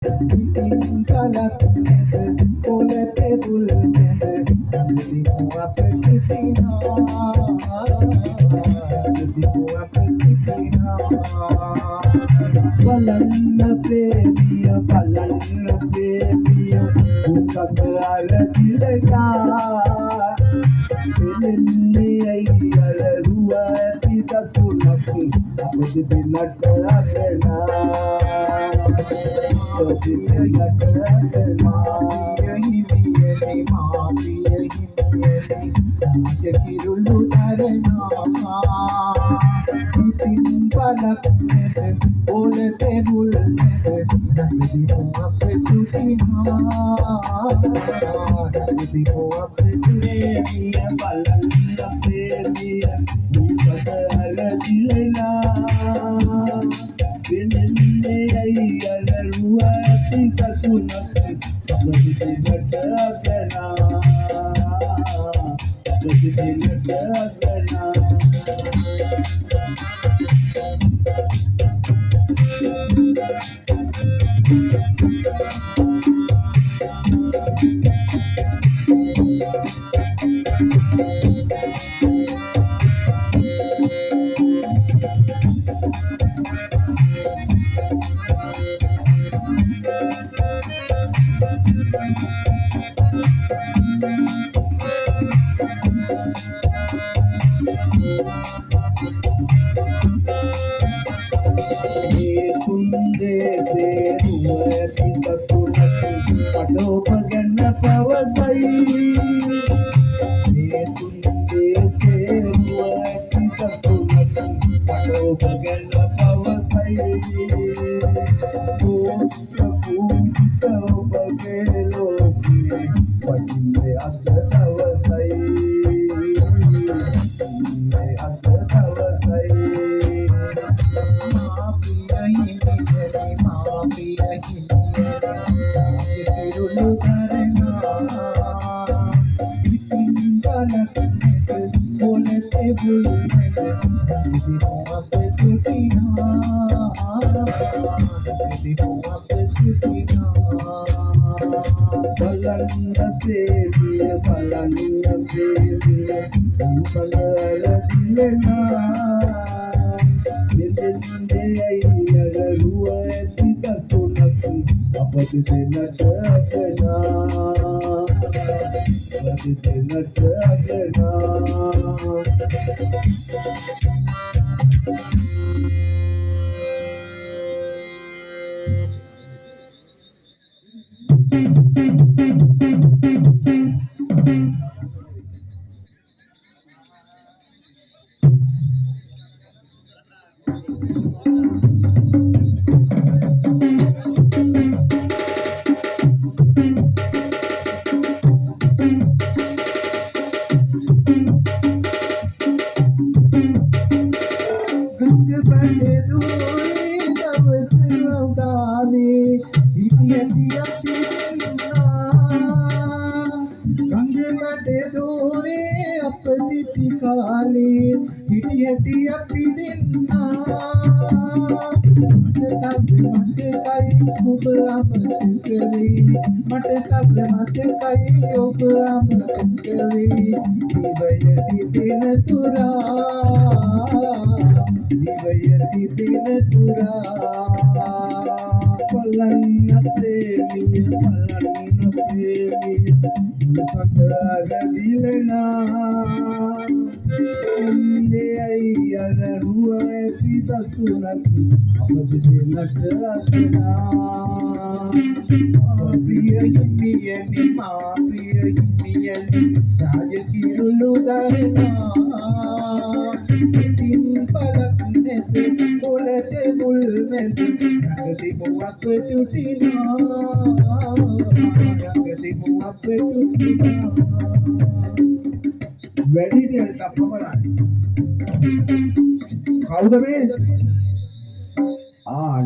Palak Pole tebul Di muap titina Di muap titina Balanna premia balanna premia Bukan artileka Ini ayah dua tidak sunat Apa tidak ada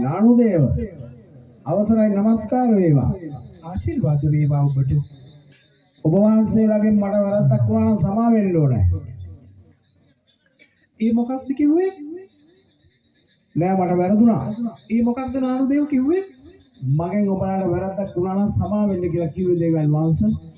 නානුදේව අවසරයි නමස්කාර වේවා. ආශිර්වාද වේවා ඔබට. ඔබ වහන්සේලාගෙන් මට වරද්දක් වුණා නම් සමා වෙන්න ඕනේ. ඒ මොකක්ද කිව්වේ? නෑ මට වැරදුනා. ඒ මොකක්ද නානුදේව කිව්වේ? මගෙන් ඔබලාට වැරද්දක් වුණා නම් සමා වෙන්න කියලා කිව්වේ දේවල් වහන්සේ.